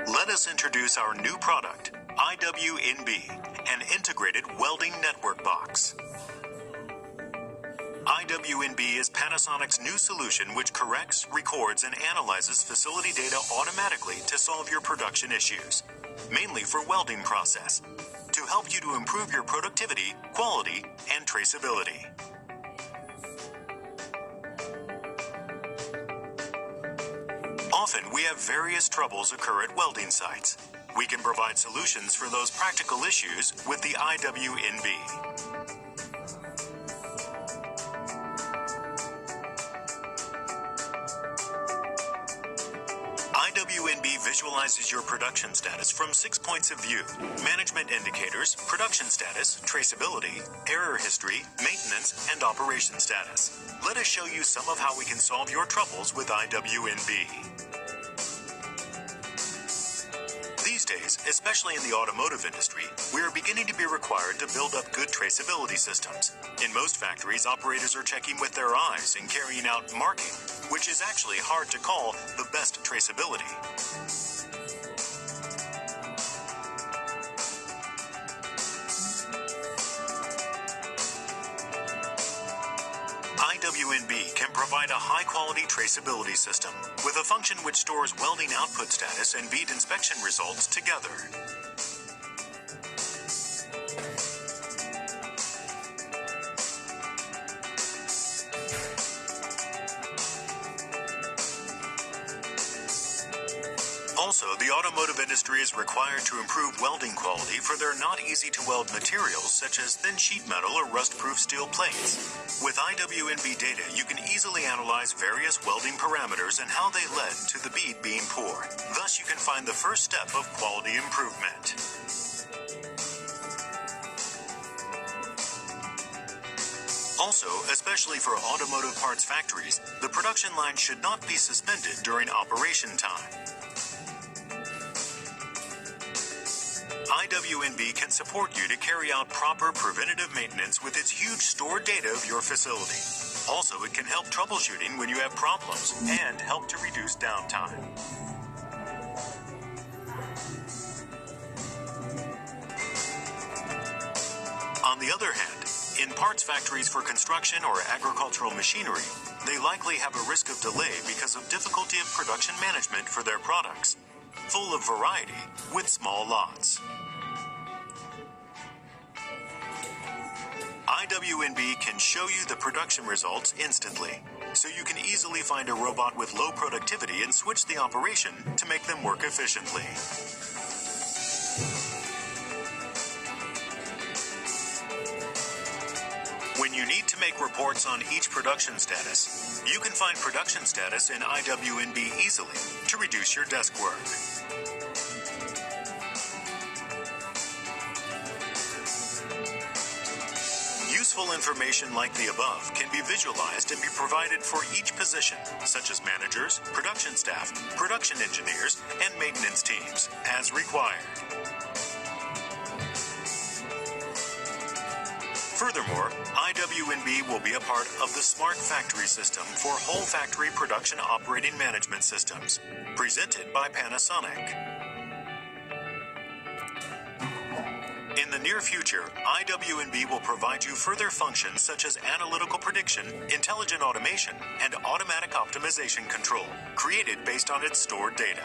Let us introduce our new product, iWNB, an integrated welding network box. iWNB is Panasonic's new solution which corrects, records, and analyzes facility data automatically to solve your production issues, mainly for welding process, to help you to improve your productivity, quality, and traceability. Often, we have various troubles occur at welding sites. We can provide solutions for those practical issues with the iWNB. iWNB visualizes your production status from 6 points of view: management indicators, production status, traceability, error history, maintenance, and operation status. Let us show you some of how we can solve your troubles with iWNB. These days, especially in the automotive industry, we are beginning to be required to build up good traceability systems. In most factories, operators are checking with their eyes and carrying out marking, which is actually hard to call the best traceability. iWNB can provide a high-quality traceability system with a function which stores welding output status and bead inspection results together. Also, the automotive industry is required to improve welding quality for their not-easy-to-weld materials such as thin sheet metal or rust-proof steel plates. With iWNB data, you can easily analyze various welding parameters and how they led to the bead being poor. Thus, you can find the first step of quality improvement. Also, especially for automotive parts factories, the production line should not be suspended during operation time. iWNB can support you to carry out proper preventative maintenance with its huge stored data of your facility. Also, it can help troubleshooting when you have problems and help to reduce downtime. On the other hand, in parts factories for construction or agricultural machinery, they likely have a risk of delay because of difficulty of production management for their products, full of variety with small lots. iWNB can show you the production results instantly, so you can easily find a robot with low productivity and switch the operation to make them work efficiently. When you need to make reports on each production status, you can find production status in iWNB easily to reduce your desk work. Useful information like the above can be visualized and be provided for each position, such as managers, production staff, production engineers, and maintenance teams, as required. Furthermore, iWNB will be a part of the Smart Factory System for Whole Factory Production Operating Management Systems, presented by Panasonic. In the near future, iWNB will provide you further functions such as analytical prediction, intelligent automation, and automatic optimization control, created based on its stored data.